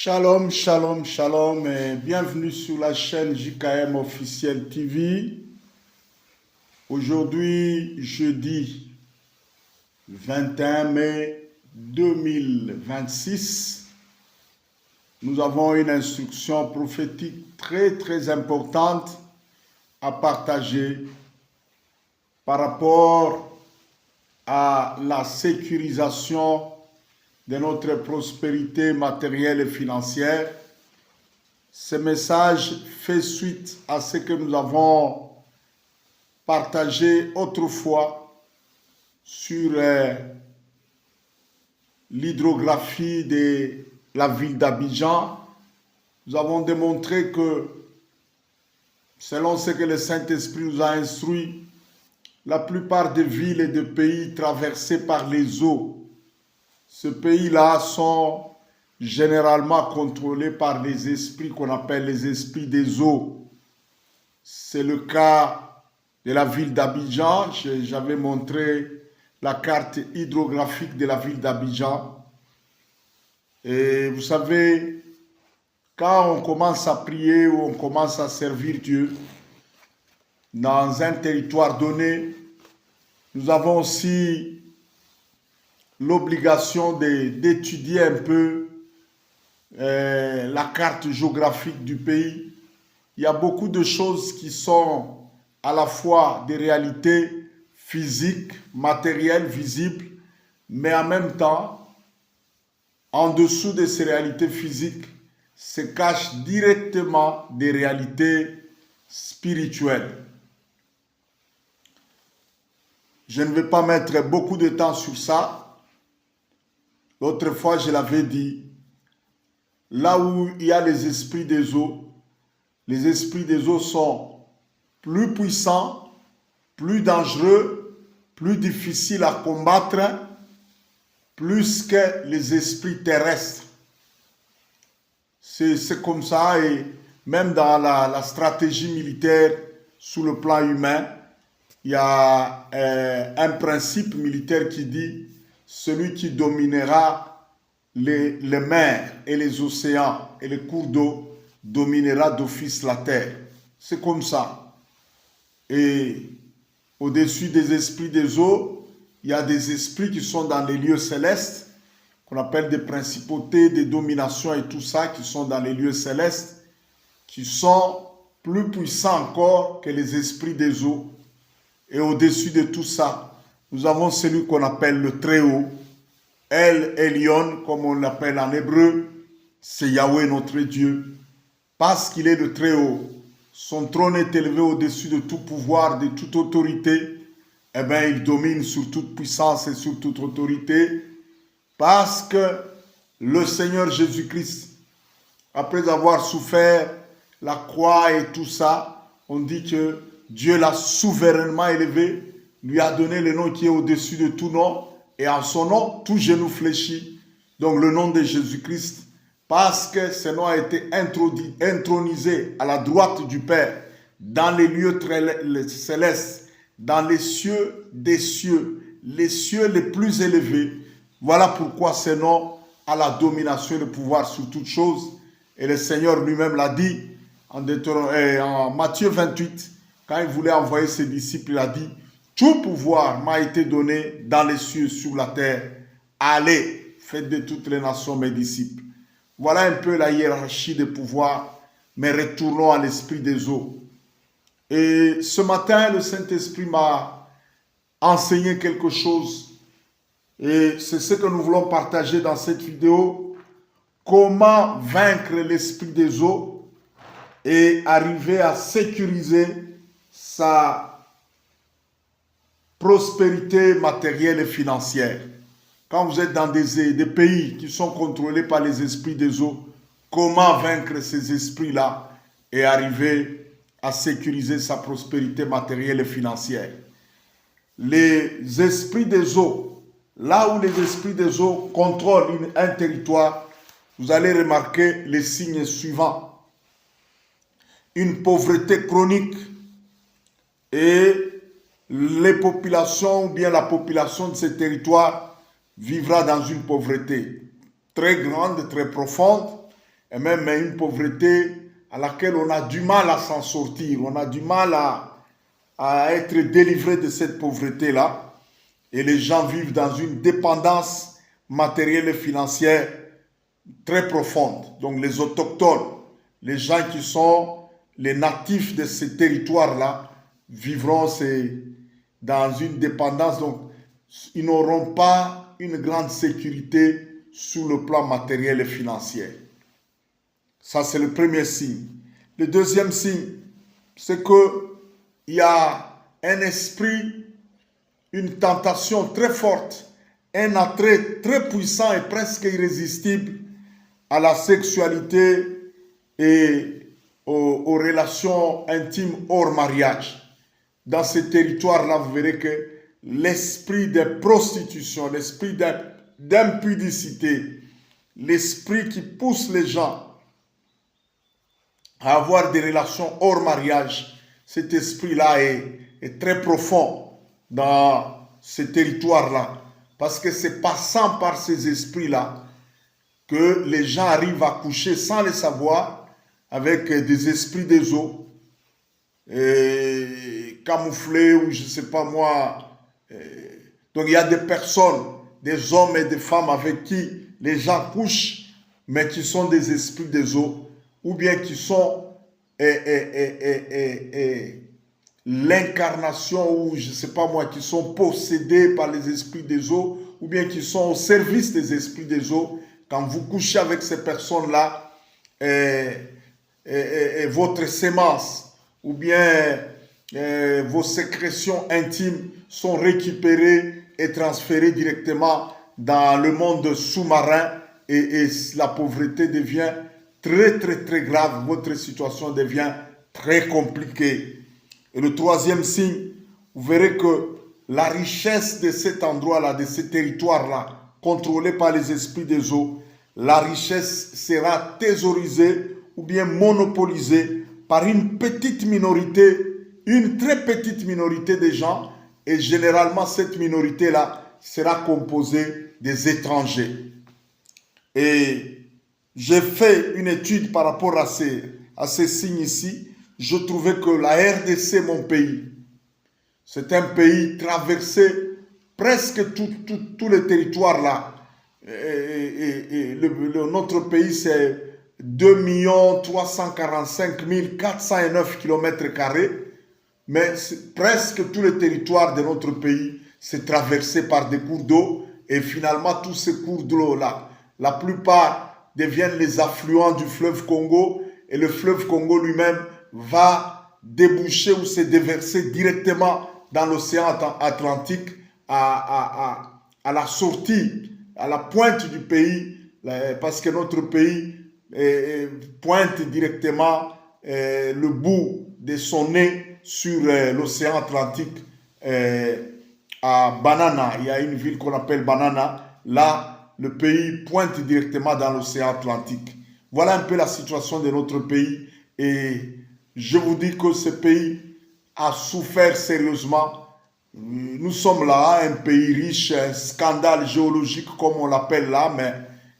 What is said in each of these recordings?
Shalom, shalom, shalom et bienvenue sur la chaîne JKM Officiel TV. Aujourd'hui, jeudi 21 mai 2026, nous avons une instruction prophétique très importante à partager par rapport à la sécurisation de notre prospérité matérielle et financière. Ce message fait suite à ce que nous avons partagé autrefois sur l'hydrographie de la ville d'Abidjan. Nous avons démontré que, selon ce que le Saint-Esprit nous a instruit, la plupart des villes et des pays traversés par les eaux, ces pays-là sont généralement contrôlés par les esprits qu'on appelle les esprits des eaux. C'est le cas de la ville d'Abidjan. J'avais montré la carte hydrographique de la ville d'Abidjan. Et vous savez, quand on commence à prier ou on commence à servir Dieu dans un territoire donné, nous avons aussi l'obligation d'étudier un peu la carte géographique du pays. Il y a beaucoup de choses qui sont à la fois des réalités physiques, matérielles, visibles, mais en même temps, en dessous de ces réalités physiques, se cachent directement des réalités spirituelles. Je ne vais pas mettre beaucoup de temps sur ça. L'autre fois, je l'avais dit, là où il y a les esprits des eaux sont plus puissants, plus dangereux, plus difficiles à combattre, plus que les esprits terrestres. C'est comme ça, et même dans la stratégie militaire, sous le plan humain, il y a un principe militaire qui dit: celui qui dominera les mers et les océans et les cours d'eau dominera d'office la terre. C'est comme ça. Et au-dessus des esprits des eaux, il y a des esprits qui sont dans les lieux célestes, qu'on appelle des principautés, des dominations et tout ça, qui sont dans les lieux célestes, qui sont plus puissants encore que les esprits des eaux. Et au-dessus de tout ça, nous avons celui qu'on appelle le Très-Haut, El Elyon, comme on l'appelle en hébreu. C'est Yahweh notre Dieu. Parce qu'il est le Très-Haut, son trône est élevé au-dessus de tout pouvoir, de toute autorité. Eh bien, il domine sur toute puissance et sur toute autorité. Parce que le Seigneur Jésus-Christ, après avoir souffert la croix et tout ça, on dit que Dieu l'a souverainement élevé, lui a donné le nom qui est au-dessus de tout nom, et en son nom, tout genou fléchit. Donc le nom de Jésus-Christ, parce que ce nom a été intronisé à la droite du Père, dans les lieux célestes, dans les cieux des cieux, les cieux les plus élevés. Voilà pourquoi ce nom a la domination et le pouvoir sur toutes choses. Et le Seigneur lui-même l'a dit en Matthieu 28, quand il voulait envoyer ses disciples, il a dit: tout pouvoir m'a été donné dans les cieux, sur la terre. Allez, faites de toutes les nations mes disciples. Voilà un peu la hiérarchie des pouvoirs, mais retournons à l'esprit des eaux. Et ce matin, le Saint-Esprit m'a enseigné quelque chose. Et c'est ce que nous voulons partager dans cette vidéo. Comment vaincre l'esprit des eaux et arriver à sécuriser sa prospérité matérielle et financière. Quand vous êtes dans des pays qui sont contrôlés par les esprits des eaux, comment vaincre ces esprits-là et arriver à sécuriser sa prospérité matérielle et financière? Les esprits des eaux, là où les esprits des eaux contrôlent un territoire, vous allez remarquer les signes suivants: une pauvreté chronique, et les populations, ou bien la population de ces territoires, vivra dans une pauvreté très grande, très profonde, et même une pauvreté à laquelle on a du mal à s'en sortir, on a du mal à être délivré de cette pauvreté-là. Et les gens vivent dans une dépendance matérielle et financière très profonde. Donc les autochtones, les gens qui sont les natifs de ces territoires-là, vivront dans une dépendance. Donc ils n'auront pas une grande sécurité sur le plan matériel et financier. Ça, c'est le premier signe. Le deuxième signe, c'est qu'il y a un esprit, une tentation très forte, un attrait très puissant et presque irrésistible à la sexualité et aux relations intimes hors mariage. Dans ces territoires-là, vous verrez que l'esprit de prostitution, l'esprit d'impudicité, l'esprit qui pousse les gens à avoir des relations hors mariage, cet esprit-là est très profond dans ces territoires-là. Parce que c'est passant par ces esprits-là que les gens arrivent à coucher sans le savoir avec des esprits des eaux, camouflés ou je ne sais pas moi. Donc il y a des personnes, des hommes et des femmes avec qui les gens couchent, mais qui sont des esprits des eaux, ou bien qui sont l'incarnation, ou je ne sais pas moi, qui sont possédés par les esprits des eaux, ou bien qui sont au service des esprits des eaux. Quand vous couchez avec ces personnes-là, votre sémence, ou bien vos sécrétions intimes sont récupérées et transférées directement dans le monde sous-marin, et la pauvreté devient très très très grave, votre situation devient très compliquée. Et le troisième signe, vous verrez que la richesse de cet endroit-là, de ce territoire-là, contrôlé par les esprits des eaux, la richesse sera thésaurisée ou bien monopolisée par une petite minorité, une très petite minorité de gens, et généralement cette minorité-là sera composée des étrangers. Et j'ai fait une étude par rapport à ces signes ici. Je trouvais que la RDC, mon pays, c'est un pays traversé presque tout le territoire là. Notre pays, c'est 2 345 409 km², mais presque tout le territoire de notre pays, c'est traversé par des cours d'eau, et finalement, tous ces cours d'eau là, la plupart deviennent les affluents du fleuve Congo, et le fleuve Congo lui-même va déboucher ou se déverser directement dans l'océan Atlantique à la sortie, à la pointe du pays, parce que notre pays pointe directement le bout de son nez sur l'océan Atlantique à Banana. Il y a une ville qu'on appelle Banana. Là, le pays pointe directement dans l'océan Atlantique. Voilà un peu la situation de notre pays, et je vous dis que ce pays a souffert sérieusement. Nous sommes là, un pays riche, un scandale géologique comme on l'appelle là, mais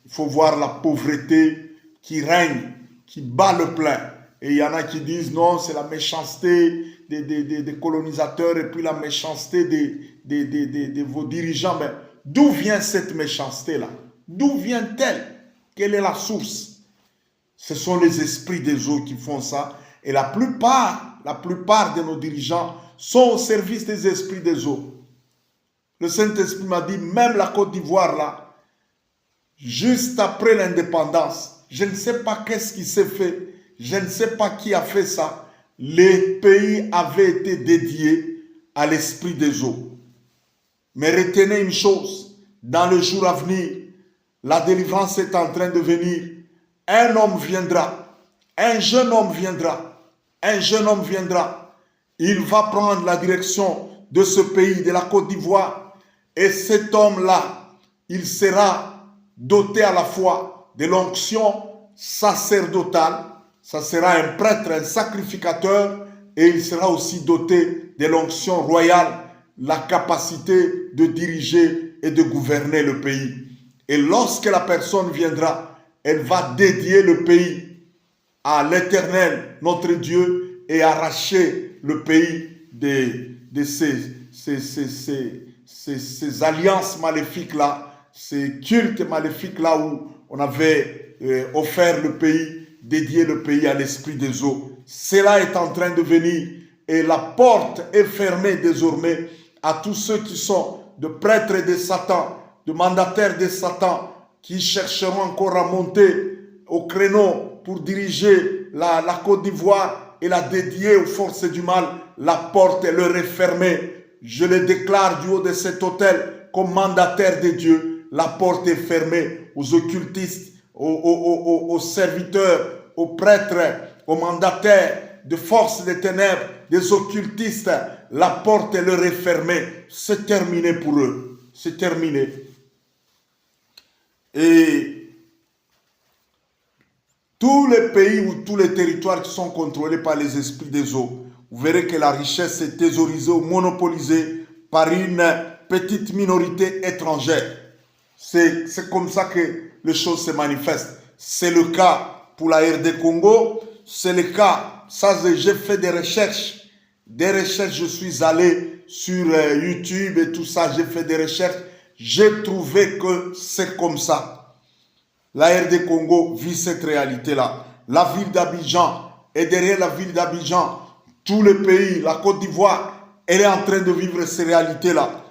il faut voir la pauvreté qui règne, qui bat le plein. Et il y en a qui disent non, c'est la méchanceté des colonisateurs et puis la méchanceté de vos dirigeants. Mais d'où vient cette méchanceté-là? D'où vient-elle? Quelle est la source? Ce sont les esprits des eaux qui font ça. Et la plupart de nos dirigeants sont au service des esprits des eaux. Le Saint-Esprit m'a dit, même la Côte d'Ivoire, là, juste après l'indépendance, je ne sais pas qu'est-ce qui s'est fait, je ne sais pas qui a fait ça, les pays avaient été dédiés à l'esprit des eaux. Mais retenez une chose, dans le jour à venir, la délivrance est en train de venir. Un homme viendra, un jeune homme viendra, un jeune homme viendra. Il va prendre la direction de ce pays, de la Côte d'Ivoire. Et cet homme-là, il sera doté à la fois de l'onction sacerdotale. Ça sera un prêtre, un sacrificateur. Et il sera aussi doté de l'onction royale, la capacité de diriger et de gouverner le pays. Et lorsque la personne viendra, elle va dédier le pays à l'Éternel, notre Dieu, et arracher le pays de ces alliances maléfiques-là, ces cultes maléfiques-là où on avait offert le pays, dédié le pays à l'esprit des eaux. Cela est en train de venir et la porte est fermée désormais à tous ceux qui sont de prêtres de Satan, de mandataires de Satan, qui chercheront encore à monter au créneau pour diriger la Côte d'Ivoire et la dédier aux forces du mal. La porte leur est fermée. Je le déclare du haut de cet autel comme mandataire de Dieu. La porte est fermée aux occultistes, aux serviteurs, aux prêtres, aux mandataires de forces des ténèbres, des occultistes. La porte leur est fermée. C'est terminé pour eux. C'est terminé. Et tous les pays ou tous les territoires qui sont contrôlés par les esprits des eaux, vous verrez que la richesse est thésaurisée ou monopolisée par une petite minorité étrangère. C'est comme ça que les choses se manifestent. C'est le cas pour la RD Congo, c'est le cas, ça j'ai fait des recherches, je suis allé sur YouTube et tout ça, j'ai fait des recherches, j'ai trouvé que c'est comme ça. La RD Congo vit cette réalité-là. La ville d'Abidjan, et derrière la ville d'Abidjan, tout le pays, la Côte d'Ivoire, elle est en train de vivre ces réalités-là.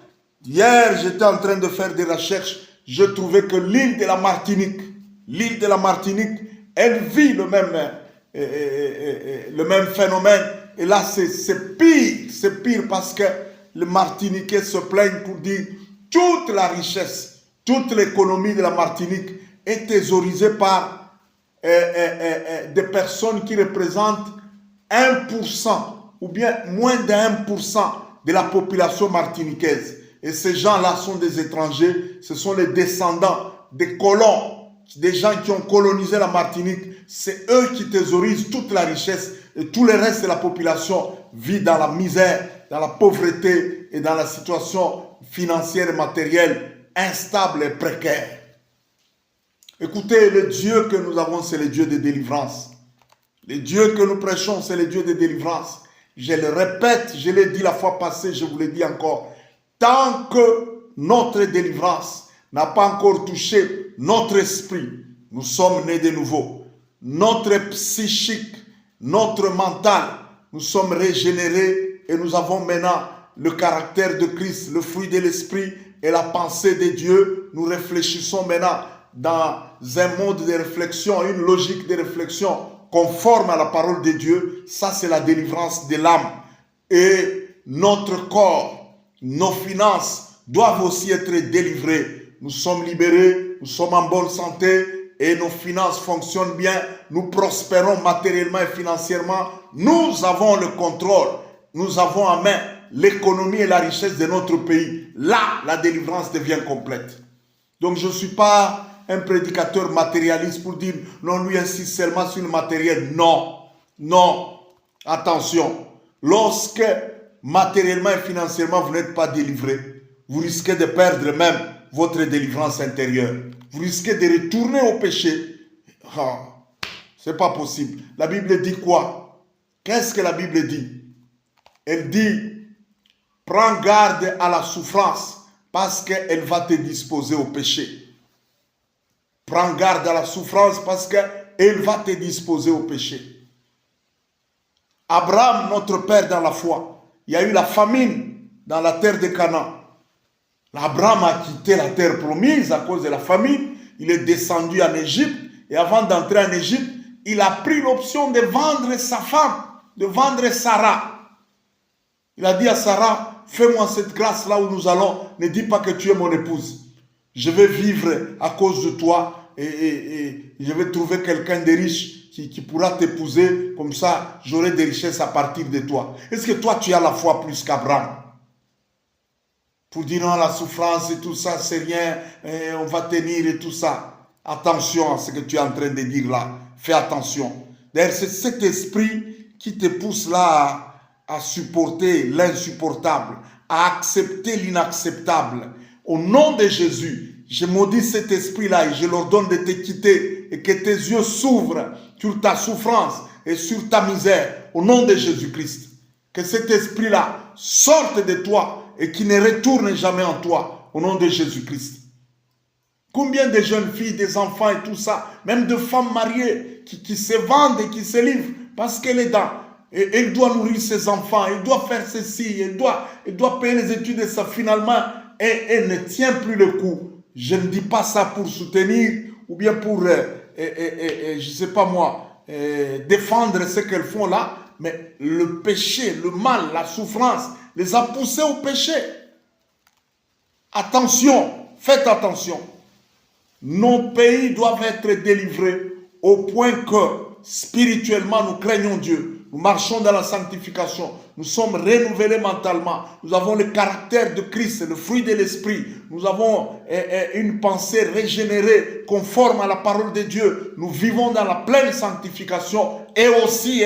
Hier, j'étais en train de faire des recherches, je trouvais que l'île de la Martinique, elle vit le même phénomène. Et là, c'est pire parce que les Martiniquais se plaignent pour dire toute la richesse, toute l'économie de la Martinique est thésaurisée par des personnes qui représentent 1% ou bien moins d'1% de la population martiniquaise. Et ces gens-là sont des étrangers, ce sont les descendants des colons, des gens qui ont colonisé la Martinique. C'est eux qui thésaurisent toute la richesse et tout le reste de la population vit dans la misère, dans la pauvreté et dans la situation financière et matérielle instable et précaire. Écoutez, le Dieu que nous avons, c'est le Dieu de délivrance. Le Dieu que nous prêchons, c'est le Dieu de délivrance. Je le répète, je l'ai dit la fois passée, je vous le dis encore. Tant que notre délivrance n'a pas encore touché notre esprit, nous sommes nés de nouveau. Notre psychique, notre mental, nous sommes régénérés et nous avons maintenant le caractère de Christ, le fruit de l'esprit et la pensée de Dieu. Nous réfléchissons maintenant dans un mode de réflexion, une logique de réflexion conforme à la parole de Dieu. Ça, c'est la délivrance de l'âme. Et notre corps, nos finances doivent aussi être délivrées. Nous sommes libérés, nous sommes en bonne santé et nos finances fonctionnent bien. Nous prospérons matériellement et financièrement. Nous avons le contrôle. Nous avons en main l'économie et la richesse de notre pays. Là, la délivrance devient complète. Donc, je ne suis pas un prédicateur matérialiste pour dire non, lui insiste seulement sur le matériel. Non, non, attention. Lorsque matériellement et financièrement vous n'êtes pas délivré, vous risquez de perdre même votre délivrance intérieure. Vous risquez de retourner au péché. Oh, c'est pas possible. La Bible dit quoi? Qu'est-ce que la Bible dit? Elle dit, prends garde à la souffrance parce qu'elle va te disposer au péché. Prends garde à la souffrance parce qu'elle va te disposer au péché. Abraham, notre père dans la foi, il y a eu la famine dans la terre de Canaan. Abraham a quitté la terre promise à cause de la famine. Il est descendu en Égypte et avant d'entrer en Égypte, il a pris l'option de vendre sa femme, de vendre Sarah. Il a dit à Sarah, fais-moi cette grâce là où nous allons, ne dis pas que tu es mon épouse. Je vais vivre à cause de toi et je vais trouver quelqu'un de riche qui pourra t'épouser. Comme ça, j'aurai des richesses à partir de toi. Est-ce que toi, tu as la foi plus qu'Abraham? Pour dire non, la souffrance et tout ça, c'est rien, on va tenir et tout ça. Attention à ce que tu es en train de dire là. Fais attention. D'ailleurs, c'est cet esprit qui te pousse là à supporter l'insupportable, à accepter l'inacceptable. Au nom de Jésus, je maudis cet esprit-là et je leur donne de te quitter et que tes yeux s'ouvrent sur ta souffrance et sur ta misère au nom de Jésus-Christ. Que cet esprit-là sorte de toi et qu'il ne retourne jamais en toi au nom de Jésus-Christ. Combien de jeunes filles, des enfants et tout ça, même de femmes mariées qui se vendent et qui se livrent parce qu'elle est dans... Et elle doit nourrir ses enfants, elle doit faire ceci, elle doit payer les études et ça finalement, elle ne tient plus le coup. Je ne dis pas ça pour soutenir ou bien pour, je ne sais pas moi, défendre ce qu'elles font là, mais le péché, le mal, la souffrance les a poussées au péché. Attention, faites attention. Nos pays doivent être délivrés au point que spirituellement nous craignons Dieu. Nous marchons dans la sanctification. Nous sommes renouvelés mentalement. Nous avons le caractère de Christ, le fruit de l'esprit. Nous avons une pensée régénérée, conforme à la parole de Dieu. Nous vivons dans la pleine sanctification. Et aussi,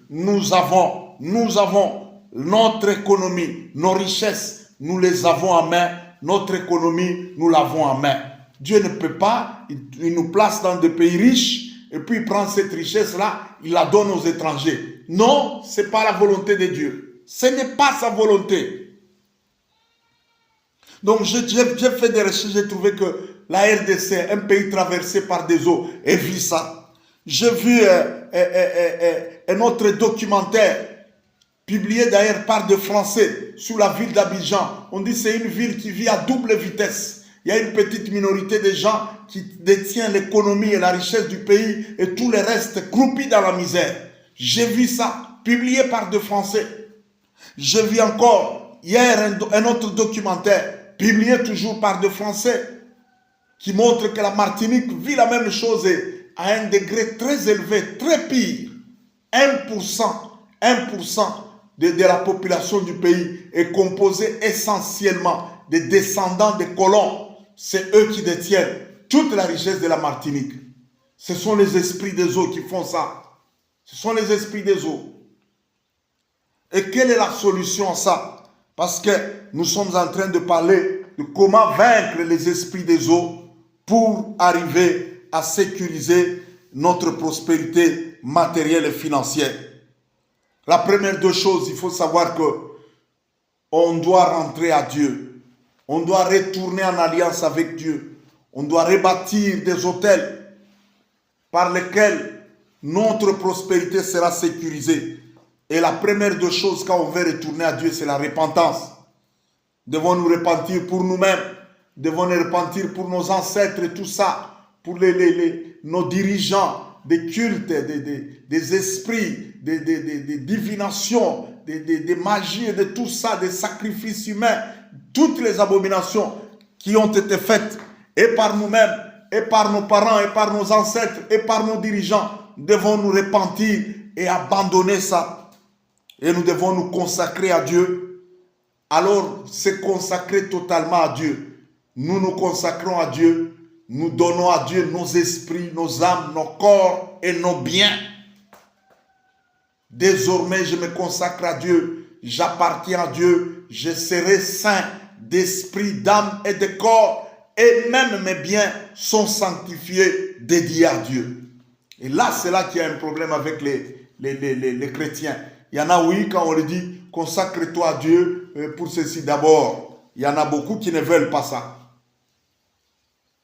nous avons notre économie, nos richesses, nous les avons en main. Notre économie, nous l'avons en main. Dieu ne peut pas, il nous place dans des pays riches, et puis il prend cette richesse-là, il la donne aux étrangers. Non, ce n'est pas la volonté de Dieu. Ce n'est pas sa volonté. Donc j'ai fait des recherches, j'ai trouvé que la RDC, un pays traversé par des eaux, et vu ça. J'ai vu un autre documentaire, publié d'ailleurs par des Français, sur la ville d'Abidjan. On dit que c'est une ville qui vit à double vitesse. Il y a une petite minorité de gens qui détiennent l'économie et la richesse du pays et tout le reste croupit dans la misère. J'ai vu ça, publié par des Français. J'ai vu encore hier un autre documentaire, publié toujours par des Français, qui montre que la Martinique vit la même chose à un degré très élevé, très pire. 1% de la population du pays est composée essentiellement des descendants des colons. C'est eux qui détiennent toute la richesse de la Martinique. Ce sont les esprits des eaux qui font ça. Ce sont les esprits des eaux. Et quelle est la solution à ça? Parce que nous sommes en train de parler de comment vaincre les esprits des eaux pour arriver à sécuriser notre prospérité matérielle et financière. La première deux choses, il faut savoir que on doit rentrer à Dieu. On doit retourner en alliance avec Dieu. On doit rebâtir des hôtels par lesquels notre prospérité sera sécurisée. Et la première des choses quand on veut retourner à Dieu, c'est la repentance. Devons nous repentir pour nous-mêmes. Devons nous repentir pour nos ancêtres et tout ça. Pour nos dirigeants, des cultes, des esprits, des divinations, des magies et de tout ça, des sacrifices humains. Toutes les abominations qui ont été faites et par nous-mêmes, et par nos parents, et par nos ancêtres, et par nos dirigeants, devons nous repentir et abandonner ça. Et nous devons nous consacrer à Dieu. Alors, c'est consacrer totalement à Dieu. Nous nous consacrons à Dieu. Nous donnons à Dieu nos esprits, nos âmes, nos corps et nos biens. Désormais, je me consacre à Dieu. J'appartiens à Dieu. Je serai saint d'esprit, d'âme et de corps. Et même mes biens sont sanctifiés, dédiés à Dieu. Et là, c'est là qu'il y a un problème avec les chrétiens. Il y en a, oui, quand on leur dit, consacre-toi à Dieu pour ceci d'abord. Il y en a beaucoup qui ne veulent pas ça.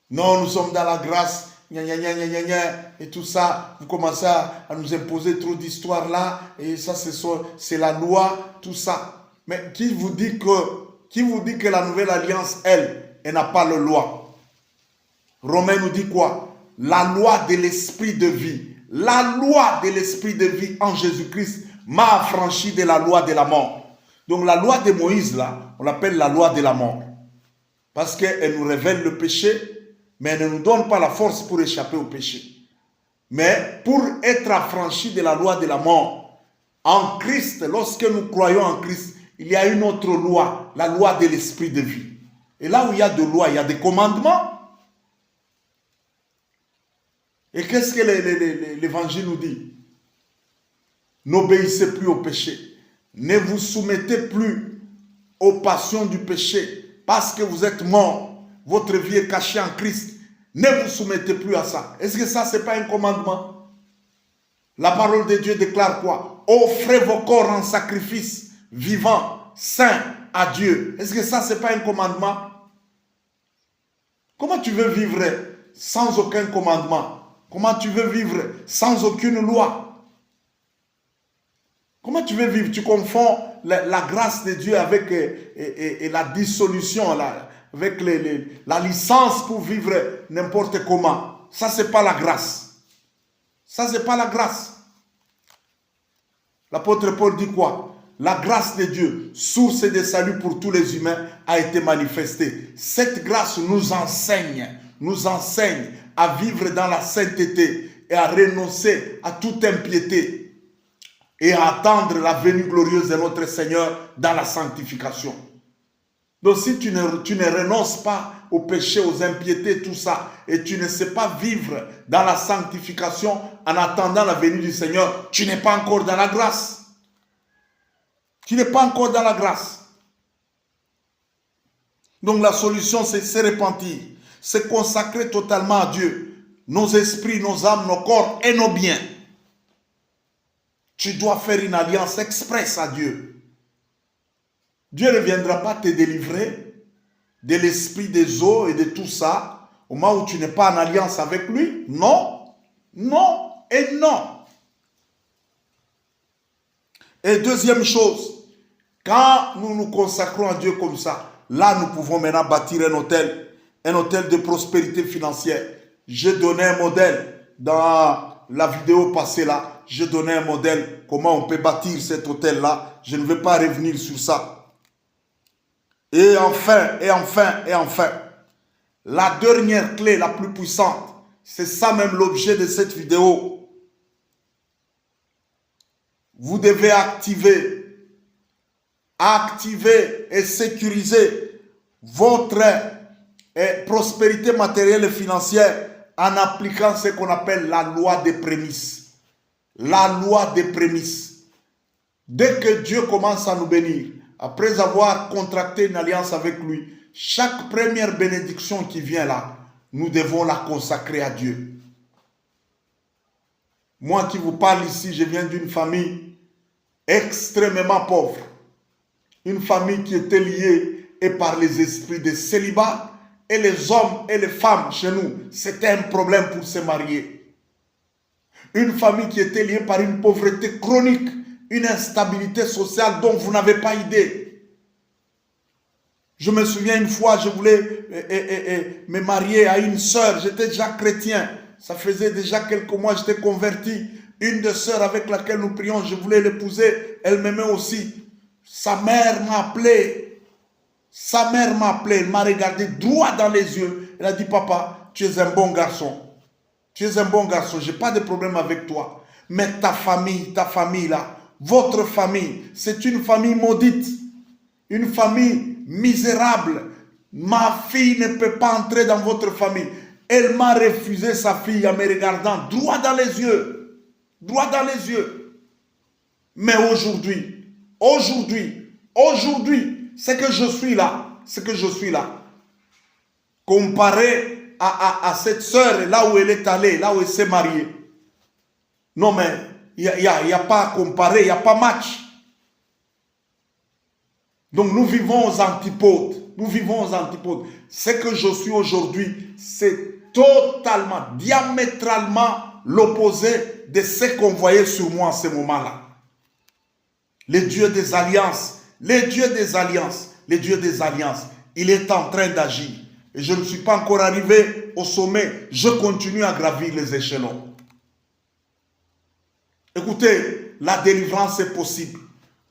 Non, nous sommes dans la grâce, gna, gna, gna, gna, gna, gna, et tout ça. Vous commencez à nous imposer trop d'histoires là, et ça, c'est la loi, tout ça. Mais qui vous dit que la nouvelle alliance, elle n'a pas de loi? Romains nous dit quoi? La loi de l'esprit de vie. La loi de l'esprit de vie en Jésus-Christ m'a affranchi de la loi de la mort. Donc la loi de Moïse, là, on l'appelle la loi de la mort. Parce qu'elle nous révèle le péché, mais elle ne nous donne pas la force pour échapper au péché. Mais pour être affranchi de la loi de la mort, en Christ, lorsque nous croyons en Christ, il y a une autre loi, la loi de l'esprit de vie. Et là où il y a de lois, il y a des commandements. Et qu'est-ce que l'évangile nous dit? N'obéissez plus au péché. Ne vous soumettez plus aux passions du péché. Parce que vous êtes morts. Votre vie est cachée en Christ. Ne vous soumettez plus à ça. Est-ce que ça, ce n'est pas un commandement? La parole de Dieu déclare quoi? Offrez vos corps en sacrifice vivant, saint à Dieu. Est-ce que ça, ce n'est pas un commandement? Comment tu veux vivre sans aucun commandement? Comment tu veux vivre sans aucune loi? Comment tu veux vivre? Tu confonds la grâce de Dieu avec et la dissolution, avec la licence pour vivre n'importe comment. Ça, ce n'est pas la grâce. Ça, ce n'est pas la grâce. L'apôtre Paul dit quoi? La grâce de Dieu, source de salut pour tous les humains, a été manifestée. Cette grâce nous enseigne à vivre dans la sainteté et à renoncer à toute impiété et à attendre la venue glorieuse de notre Seigneur dans la sanctification. Donc si tu ne renonces pas au péché, aux impiétés, tout ça, et tu ne sais pas vivre dans la sanctification en attendant la venue du Seigneur, tu n'es pas encore dans la grâce. Tu n'es pas encore dans la grâce. Donc la solution, c'est se repentir, se consacrer totalement à Dieu, nos esprits, nos âmes, nos corps et nos biens. Tu dois faire une alliance expresse à Dieu. Dieu ne viendra pas te délivrer de l'esprit des eaux et de tout ça au moment où tu n'es pas en alliance avec lui. Non, non et non. Et deuxième chose, quand nous nous consacrons à Dieu comme ça, là nous pouvons maintenant bâtir un hôtel de prospérité financière. J'ai donné un modèle dans la vidéo passée là. J'ai donné un modèle, comment on peut bâtir cet hôtel-là. Je ne vais pas revenir sur ça. Et enfin, la dernière clé, la plus puissante, c'est ça même l'objet de cette vidéo. Vous devez activer et sécuriser votre prospérité matérielle et financière en appliquant ce qu'on appelle la loi des prémices. La loi des prémices. Dès que Dieu commence à nous bénir, après avoir contracté une alliance avec lui, chaque première bénédiction qui vient là, nous devons la consacrer à Dieu. Moi qui vous parle ici, je viens d'une famille extrêmement pauvre. Une famille qui était liée et par les esprits de célibat. Et les hommes et les femmes chez nous, c'était un problème pour se marier. Une famille qui était liée par une pauvreté chronique, une instabilité sociale dont vous n'avez pas idée. Je me souviens une fois, je voulais me marier à une sœur, j'étais déjà chrétien. Ça faisait déjà quelques mois, j'étais converti. Une des sœurs avec laquelle nous prions, je voulais l'épouser, elle m'aimait aussi. Sa mère m'a appelé. Sa mère m'a appelé, elle m'a regardé droit dans les yeux. Elle a dit, papa, tu es un bon garçon. Tu es un bon garçon, je n'ai pas de problème avec toi. Mais ta famille là, votre famille, c'est une famille maudite. Une famille misérable. Ma fille ne peut pas entrer dans votre famille. Elle m'a refusé sa fille en me regardant droit dans les yeux. Droit dans les yeux. Mais aujourd'hui, c'est que je suis là. Comparé à cette sœur, là où elle est allée, là où elle s'est mariée. Non, mais il n'y a pas à comparer, il n'y a pas match. Donc nous vivons aux antipodes. Ce que je suis aujourd'hui, c'est totalement, diamétralement l'opposé de ce qu'on voyait sur moi en ce moment-là. Le Dieu des alliances, il est en train d'agir. Et je ne suis pas encore arrivé au sommet. Je continue à gravir les échelons. Écoutez, la délivrance est possible.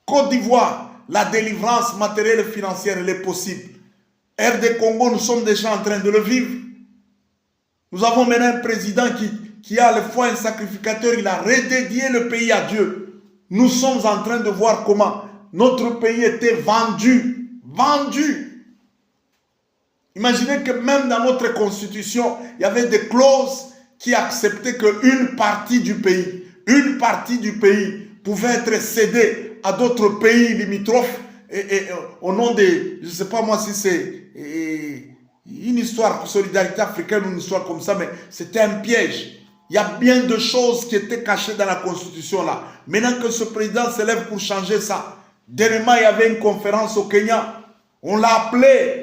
Côte d'Ivoire, la délivrance matérielle et financière, elle est possible. RD Congo, nous sommes déjà en train de le vivre. Nous avons maintenant un président qui a le foi, un sacrificateur. Il a redédié le pays à Dieu. Nous sommes en train de voir comment notre pays était vendu. Imaginez que même dans notre constitution, il y avait des clauses qui acceptaient qu'une partie du pays pouvait être cédée à d'autres pays limitrophes et au nom de, je ne sais pas moi si c'est Une histoire, solidarité africaine, une histoire comme ça, mais c'était un piège. Il y a bien de choses qui étaient cachées dans la Constitution là. Maintenant que ce président se lève pour changer ça. Dernièrement, il y avait une conférence au Kenya. On l'a appelé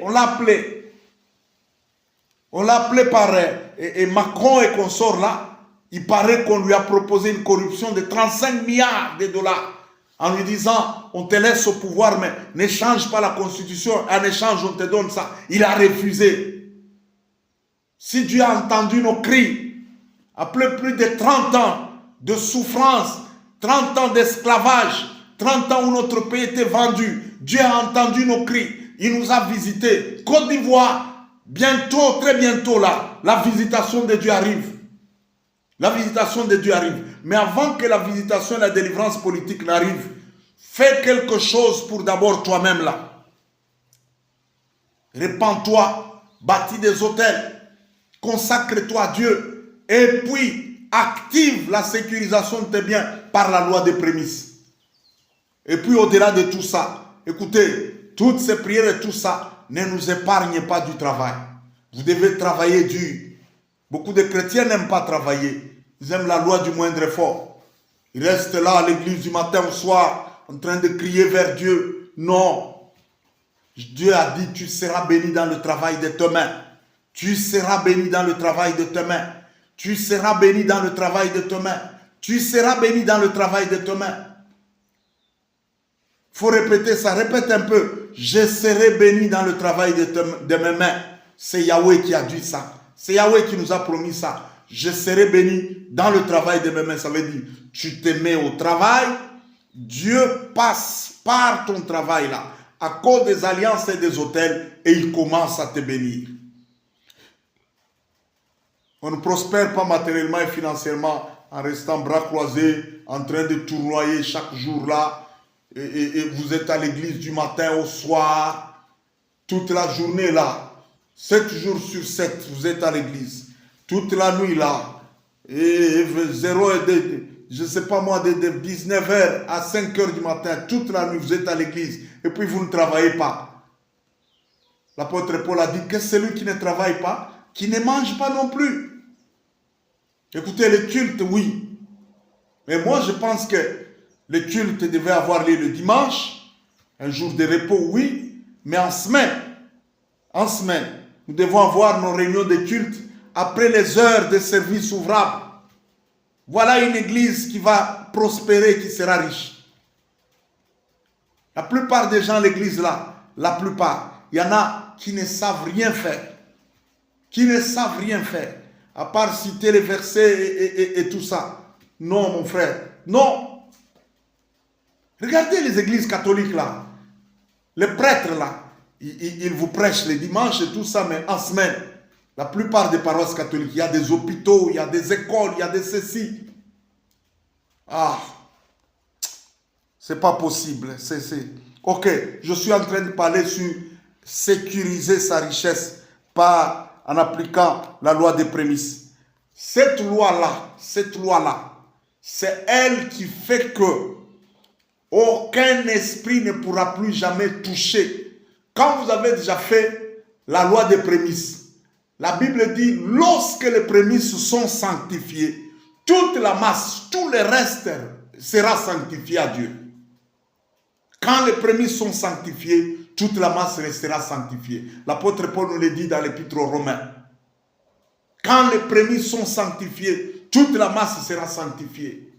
par et Macron et consorts là. Il paraît qu'on lui a proposé une corruption de 35 milliards de dollars en lui disant, on te laisse au pouvoir, mais n'échange pas la Constitution, en échange, on te donne ça. Il a refusé. Si Dieu a entendu nos cris, après plus de 30 ans de souffrance, 30 ans d'esclavage, 30 ans où notre pays était vendu, Dieu a entendu nos cris, il nous a visités. Côte d'Ivoire, bientôt, très bientôt là, la visitation de Dieu arrive. La visitation de Dieu arrive. Mais avant que la visitation et la délivrance politique n'arrivent, fais quelque chose pour d'abord toi-même là. Répands-toi, bâtis des hôtels, consacre-toi à Dieu et puis active la sécurisation de tes biens par la loi des prémices. Et puis au-delà de tout ça, écoutez, toutes ces prières et tout ça, ne nous épargnez pas du travail. Vous devez travailler dur. Beaucoup de chrétiens n'aiment pas travailler. Ils aiment la loi du moindre effort. Ils restent là à l'église du matin au soir en train de crier vers Dieu. Non. Dieu a dit, tu seras béni dans le travail de tes mains. Tu seras béni dans le travail de tes mains. Tu seras béni dans le travail de tes mains. Tu seras béni dans le travail de tes mains. Il faut répéter ça. Répète un peu. Je serai béni dans le travail de mes mains. C'est Yahweh qui a dit ça. C'est Yahweh qui nous a promis ça. Je serai béni dans le travail de mes mains. Ça veut dire, tu te mets au travail, Dieu passe par ton travail là, à cause des alliances et des hôtels, et il commence à te bénir. On ne prospère pas matériellement et financièrement en restant bras croisés, en train de tournoyer chaque jour là, et vous êtes à l'église du matin au soir, toute la journée là, 7 jours sur 7, vous êtes à l'église. Toute la nuit là, et 0 je ne sais pas moi, de 19h à 5h du matin, toute la nuit, vous êtes à l'église, et puis vous ne travaillez pas. L'apôtre Paul a dit que celui qui ne travaille pas, qui ne mange pas non plus. Écoutez, le culte, oui. Mais moi, je pense que le culte devait avoir lieu le dimanche, un jour de repos, oui, mais en semaine, nous devons avoir nos réunions de culte après les heures de service ouvrable. Voilà une église qui va prospérer, qui sera riche. La plupart des gens à l'église là, la plupart, il y en a qui ne savent rien faire. Qui ne savent rien faire. À part citer les versets et tout ça. Non, mon frère. Non. Regardez les églises catholiques là. Les prêtres là. Ils vous prêchent les dimanches et tout ça, mais en semaine. La plupart des paroisses catholiques, il y a des hôpitaux, il y a des écoles, il y a des ceci. Ah, c'est pas possible. Ok, je suis en train de parler sur sécuriser sa richesse en appliquant la loi des prémices. Cette loi-là, c'est elle qui fait que aucun esprit ne pourra plus jamais toucher. Quand vous avez déjà fait la loi des prémices, la Bible dit, lorsque les prémices sont sanctifiées, toute la masse, tout le reste sera sanctifié à Dieu. Quand les prémices sont sanctifiées, toute la masse restera sanctifiée. L'apôtre Paul nous le dit dans l'épître aux Romains. Quand les prémices sont sanctifiées, toute la masse sera sanctifiée.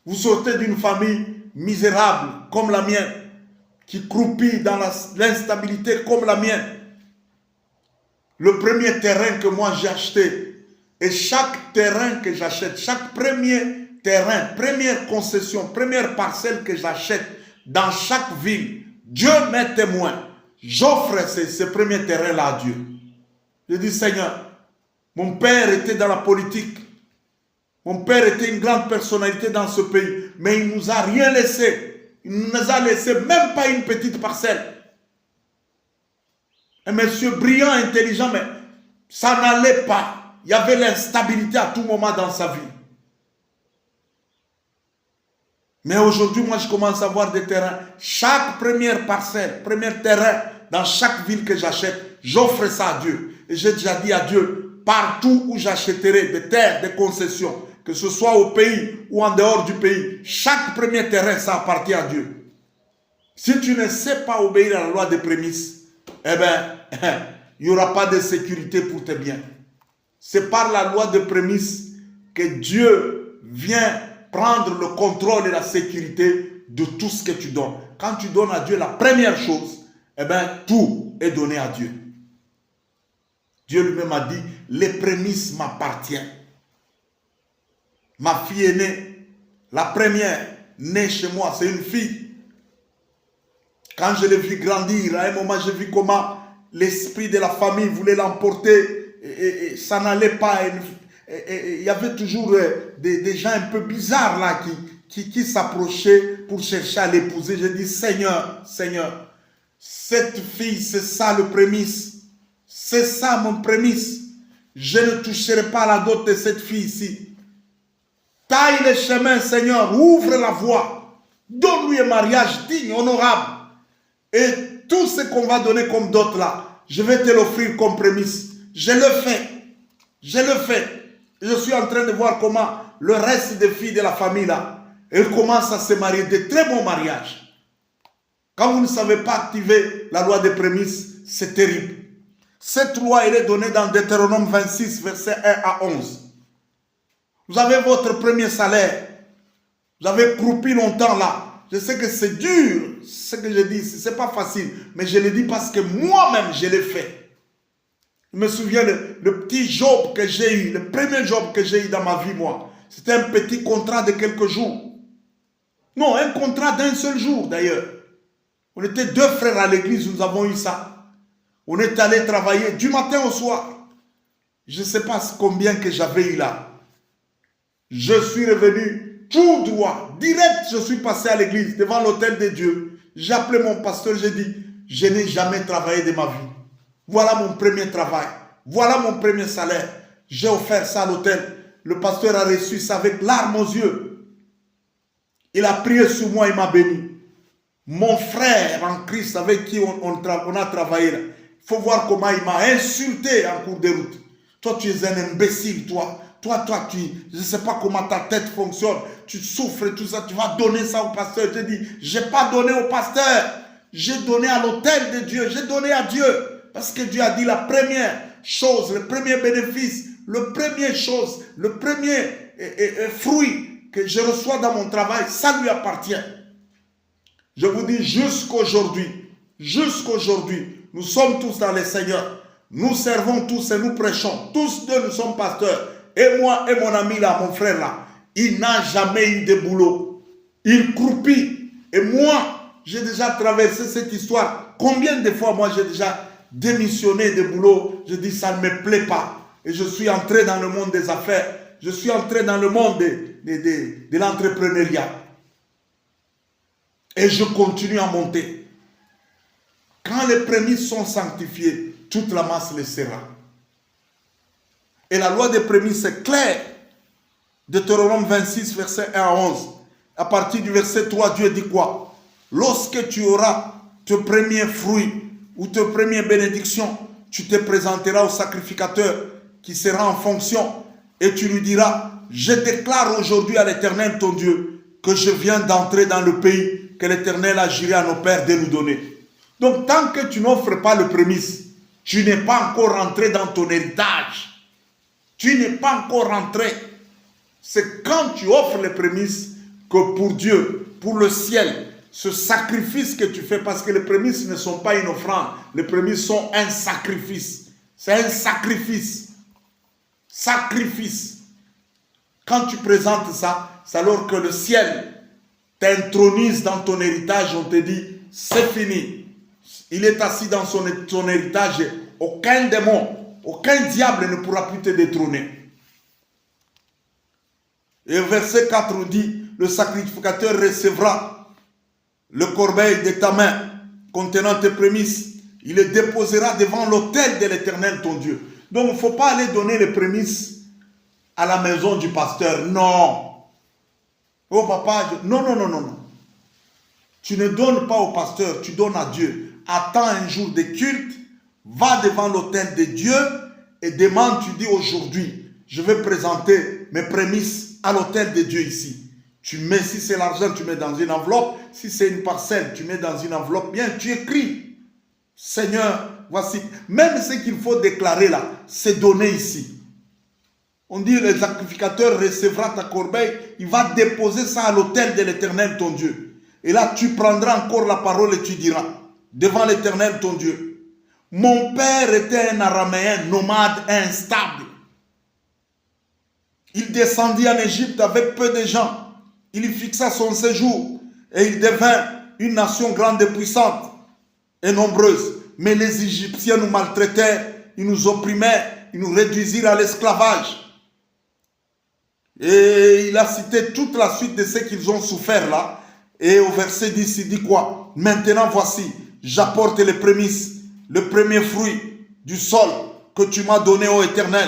Vous sortez d'une famille misérable comme la mienne, qui croupit dans l'instabilité comme la mienne. Le premier terrain que moi j'ai acheté, et chaque terrain que j'achète, chaque premier terrain, première concession, première parcelle que j'achète dans chaque ville, Dieu m'est témoin. J'offre ce premier terrain-là à Dieu. Je dis, Seigneur, mon père était dans la politique. Mon père était une grande personnalité dans ce pays, mais il ne nous a rien laissé. Il ne nous a laissé même pas une petite parcelle. Un monsieur brillant, intelligent, mais ça n'allait pas. Il y avait l'instabilité à tout moment dans sa vie. Mais aujourd'hui, moi, je commence à avoir des terrains. Chaque première parcelle, premier terrain dans chaque ville que j'achète, j'offre ça à Dieu. Et j'ai déjà dit à Dieu, partout où j'achèterai des terres, des concessions, que ce soit au pays ou en dehors du pays, chaque premier terrain, ça appartient à Dieu. Si tu ne sais pas obéir à la loi des prémices, eh bien, il n'y aura pas de sécurité pour tes biens. C'est par la loi des prémices que Dieu vient prendre le contrôle et la sécurité de tout ce que tu donnes. Quand tu donnes à Dieu la première chose, eh bien, tout est donné à Dieu. Dieu lui-même a dit, les prémices m'appartiennent. Ma fille aînée, la première née chez moi, c'est une fille. Quand je l'ai vu grandir, à un moment, j'ai vu comment l'esprit de la famille voulait l'emporter et ça n'allait pas. Il y avait toujours des gens un peu bizarres là qui s'approchaient pour chercher à l'épouser. J'ai dit, Seigneur, Seigneur, cette fille, c'est ça le prémisse. C'est ça mon prémisse. Je ne toucherai pas la dot de cette fille ici. Taille le chemin, Seigneur, ouvre la voie. Donne-lui un mariage digne, honorable. Et tout ce qu'on va donner comme dot là, je vais te l'offrir comme prémisse. Je le fais. Je le fais. Je suis en train de voir comment le reste des filles de la famille là, elles commencent à se marier, de très bons mariages. Quand vous ne savez pas activer la loi des prémices, c'est terrible. Cette loi, elle est donnée dans Deutéronome 26, versets 1 à 11. Vous avez votre premier salaire. Vous avez croupi longtemps là. Je sais que c'est dur, ce que je dis, ce n'est pas facile. Mais je le dis parce que moi-même, je l'ai fait. Je me souviens le petit job que j'ai eu, le premier job que j'ai eu dans ma vie, moi. C'était un petit contrat de quelques jours. Non, un contrat d'un seul jour d'ailleurs. On était deux frères à l'église, nous avons eu ça. On est allé travailler du matin au soir. Je ne sais pas combien que j'avais eu là. Je suis revenu tout droit, direct, je suis passé à l'église, devant l'autel de Dieu. J'ai appelé mon pasteur, j'ai dit, je n'ai jamais travaillé de ma vie. Voilà mon premier travail. Voilà mon premier salaire. J'ai offert ça à l'autel. Le pasteur a reçu ça avec larmes aux yeux. Il a prié sur moi, il m'a béni. Mon frère en Christ avec qui on a travaillé là, il faut voir comment il m'a insulté en cours de route. Toi, tu es un imbécile, toi. Toi, je ne sais pas comment ta tête fonctionne. Tu souffres et tout ça. Tu vas donner ça au pasteur. Je dis, je n'ai pas donné au pasteur. J'ai donné à l'autel de Dieu. J'ai donné à Dieu. Parce que Dieu a dit la première chose, le premier bénéfice, le premier chose, le premier fruit que je reçois dans mon travail, ça lui appartient. Je vous dis jusqu'aujourd'hui, nous sommes tous dans le Seigneur. Nous servons tous et nous prêchons. Tous deux, nous sommes pasteurs. Et moi et mon ami là, mon frère là, il n'a jamais eu de boulot. Il croupit. Et moi, j'ai déjà traversé cette histoire. Combien de fois, moi, j'ai déjà démissionné de boulot. Je dis, ça ne me plaît pas. Et je suis entré dans le monde des affaires. Je suis entré dans le monde de l'entrepreneuriat. Et je continue à monter. Quand les prémices sont sanctifiées, toute la masse le sera. Et la loi des prémices est claire. Deutéronome 26, verset 1 à 11. À partir du verset 3, Dieu dit quoi? Lorsque tu auras tes premiers fruits ou tes premières bénédictions, tu te présenteras au sacrificateur qui sera en fonction et tu lui diras, je déclare aujourd'hui à l'Éternel ton Dieu que je viens d'entrer dans le pays que l'Éternel a juré à nos pères de nous donner. Donc tant que tu n'offres pas le prémisse, tu n'es pas encore rentré dans ton héritage. Tu n'es pas encore rentré. C'est quand tu offres les prémices que pour Dieu, pour le ciel, ce sacrifice que tu fais, parce que les prémices ne sont pas une offrande, les prémices sont un sacrifice. C'est un sacrifice. Sacrifice. Quand tu présentes ça, c'est alors que le ciel t'intronise dans ton héritage, on te dit, c'est fini. Il est assis dans son héritage, aucun démon, aucun diable ne pourra plus te détrôner. Et verset 4 dit, le sacrificateur recevra le corbeil de ta main contenant tes prémices. Il le déposera devant l'autel de l'Éternel ton Dieu. Donc il ne faut pas aller donner les prémices à la maison du pasteur. Non. Oh papa, non. Tu ne donnes pas au pasteur, tu donnes à Dieu. attends un jour de culte, va devant l'autel de Dieu et demande, tu dis aujourd'hui, je vais présenter mes prémices à l'autel de Dieu ici. Tu mets, si c'est l'argent, tu mets dans une enveloppe. Si c'est une parcelle, tu mets dans une enveloppe. Bien, tu écris. Seigneur, voici. Même ce qu'il faut déclarer là, c'est donné ici. On dit, le sacrificateur recevra ta corbeille. Il va déposer ça à l'autel de l'Éternel, ton Dieu. Et là, tu prendras encore la parole et tu diras, devant l'Éternel, ton Dieu, mon père était un araméen nomade instable. Il descendit en Égypte avec peu de gens. Il y fixa son séjour et il devint une nation grande et puissante et nombreuse. Mais les Égyptiens nous maltraitaient, ils nous opprimaient, ils nous réduisirent à l'esclavage. Et il a cité toute la suite de ce qu'ils ont souffert là. Et au verset 10, il dit quoi? Maintenant voici, j'apporte les prémices, le premier fruit du sol que tu m'as donné, ô Éternel.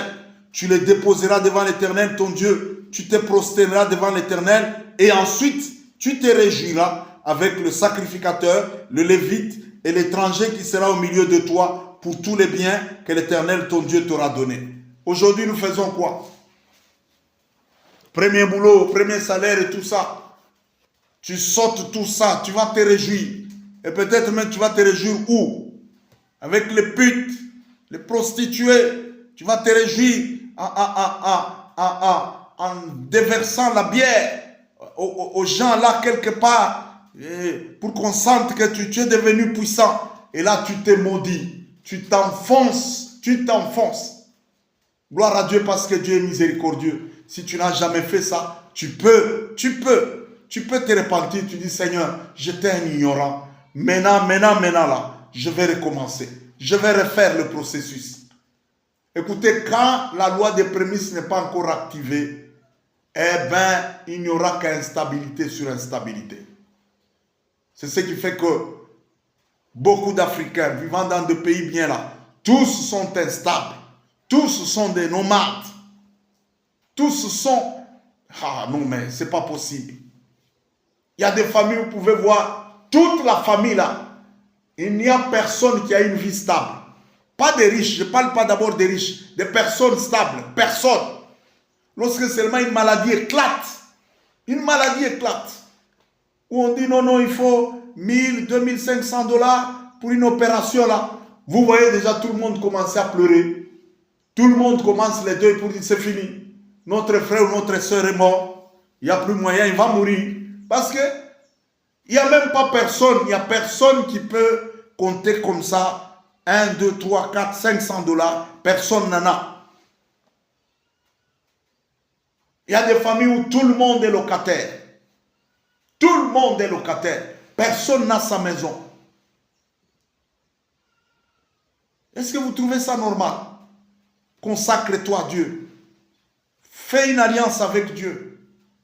Tu les déposeras devant l'Éternel, ton Dieu. Tu te prosterneras devant l'Éternel. Et ensuite, tu te réjouiras avec le sacrificateur, le lévite et l'étranger qui sera au milieu de toi pour tous les biens que l'Éternel, ton Dieu, t'aura donnés. Aujourd'hui, nous faisons quoi? Premier boulot, premier salaire et tout ça. Tu sautes tout ça, tu vas te réjouir. Et peut-être même tu vas te réjouir où? Avec les putes, les prostituées. Tu vas te réjouir en déversant la bière aux gens là quelque part pour qu'on sente que tu es devenu puissant. Et là tu t'es maudit, tu t'enfonces. Gloire à Dieu parce que Dieu est miséricordieux. Si tu n'as jamais fait ça, tu peux te repentir. Tu dis Seigneur, j'étais un ignorant. Maintenant là, je vais recommencer. Je vais refaire le processus. Écoutez, quand la loi des prémices n'est pas encore activée, eh bien, il n'y aura qu'instabilité sur instabilité. C'est ce qui fait que beaucoup d'Africains vivant dans des pays bien là, tous sont instables. Tous sont des nomades. Tous sont... Ah non, mais c'est pas possible. Il y a des familles où vous pouvez voir toute la famille là. Il n'y a personne qui a une vie stable. Pas des riches, je ne parle pas d'abord des riches, des personnes stables, personne. Lorsque seulement une maladie éclate, où on dit non, il faut 1000, 2500 dollars pour une opération là. Vous voyez déjà tout le monde commencer à pleurer. Tout le monde commence les deuils pour dire c'est fini. Notre frère ou notre soeur est mort. Il n'y a plus moyen, il va mourir. Parce que il n'y a même pas personne, il n'y a personne qui peut compter comme ça. 1, 2, 3, 4, 500 dollars, personne n'en a. Il y a des familles où tout le monde est locataire. Tout le monde est locataire. Personne n'a sa maison. Est-ce que vous trouvez ça normal? Consacre-toi à Dieu. Fais une alliance avec Dieu.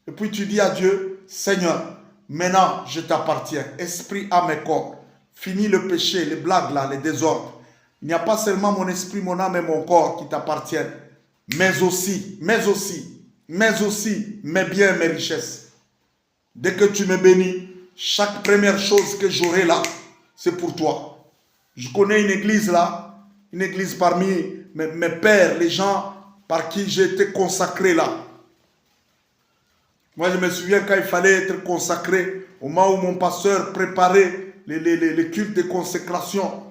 Et puis tu dis à Dieu, Seigneur, maintenant je t'appartiens. Esprit, âme et corps. Fini le péché, les blagues là, les désordres. Il n'y a pas seulement mon esprit, mon âme et mon corps qui t'appartiennent, mais aussi mes biens et mes richesses. Dès que tu me bénis, chaque première chose que j'aurai là, c'est pour toi. Je connais une église là, une église parmi mes pères, les gens par qui j'ai été consacré là. Moi je me souviens quand il fallait être consacré, au moment où mon pasteur préparait les cultes de consécration.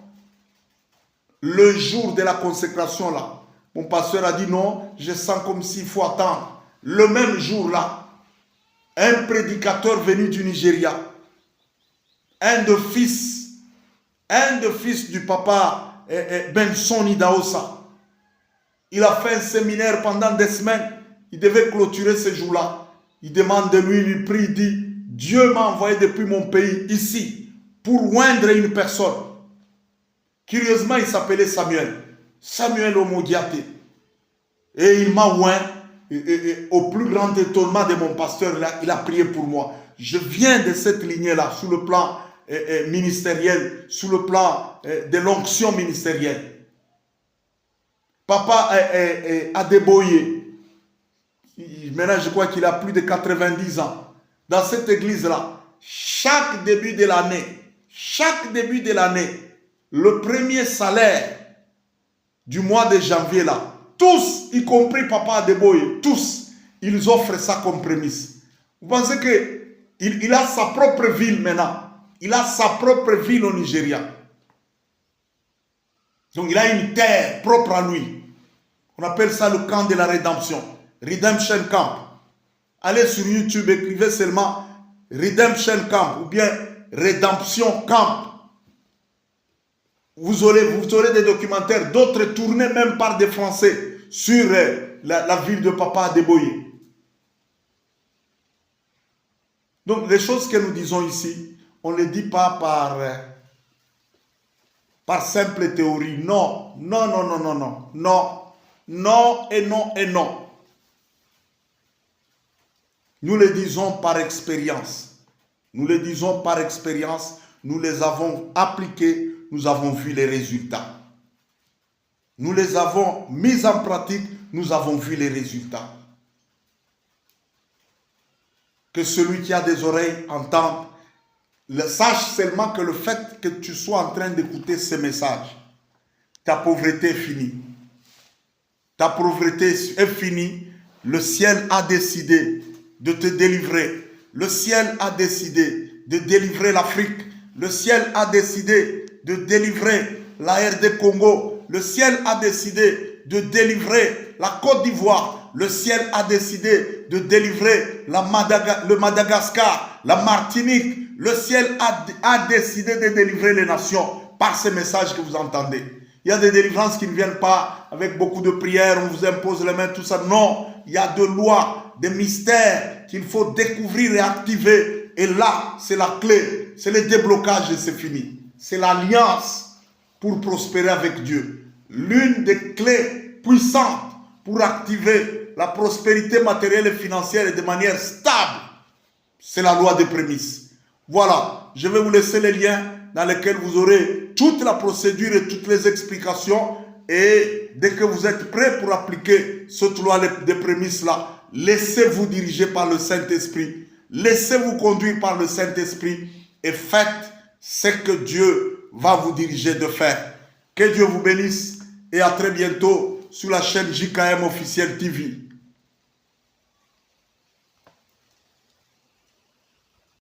Le jour de la consécration là, mon pasteur a dit non, je sens comme s'il faut attendre. Le même jour là, un prédicateur venu du Nigeria, un de fils du papa Benson Idahosa, il a fait un séminaire pendant des semaines, il devait clôturer ce jour-là. Il demande de lui, il prie, il dit, Dieu m'a envoyé depuis mon pays ici, pour oindre une personne. Curieusement, il s'appelait Samuel Omodiaté. Et il m'a oint, et au plus grand étonnement de mon pasteur, là, il a prié pour moi. Je viens de cette lignée-là, sous le plan ministériel, sous le plan de l'onction ministérielle. Papa Adeboye, maintenant je crois qu'il a plus de 90 ans. Dans cette église-là, chaque début de l'année, le premier salaire du mois de janvier là, tous, y compris Papa Adeboye, tous, ils offrent ça comme prémisse. Vous pensez qu'il a sa propre ville maintenant. Il a sa propre ville au Nigeria. Donc il a une terre propre à lui. On appelle ça le camp de la rédemption. Redemption Camp. Allez sur YouTube, écrivez seulement Redemption Camp ou bien Redemption Camp. Vous aurez des documentaires, d'autres tournés même par des Français sur la ville de Papa Adeboye. Donc les choses que nous disons ici, on ne les dit pas par simple théorie. Non, non, non, non, non, non, non, non et non et non. Nous les disons par expérience. Nous les disons par expérience. Nous les avons appliqués. Nous avons vu les résultats. Nous les avons mis en pratique. Nous avons vu les résultats. Que celui qui a des oreilles entende. Sache seulement que le fait que tu sois en train d'écouter ces messages, ta pauvreté est finie. Ta pauvreté est finie. Le ciel a décidé de te délivrer. Le ciel a décidé de délivrer l'Afrique. Le ciel a décidé de délivrer la RD Congo. Le ciel a décidé de délivrer la Côte d'Ivoire. Le ciel a décidé de délivrer le Madagascar, la Martinique. Le ciel a décidé de délivrer les nations par ces messages que vous entendez. Il y a des délivrances qui ne viennent pas avec beaucoup de prières, on vous impose les mains, tout ça. Non, il y a des lois, des mystères qu'il faut découvrir et activer. Et là, c'est la clé, c'est le déblocage et c'est fini. C'est l'alliance pour prospérer avec Dieu. L'une des clés puissantes pour activer la prospérité matérielle et financière et de manière stable, c'est la loi des prémices. Voilà, je vais vous laisser les liens dans lesquels vous aurez toute la procédure et toutes les explications. Et dès que vous êtes prêts pour appliquer cette loi des prémices-là, laissez-vous diriger par le Saint-Esprit. Laissez-vous conduire par le Saint-Esprit et faites ce que Dieu va vous diriger de faire. Que Dieu vous bénisse et à très bientôt sur la chaîne JKM Officiel TV.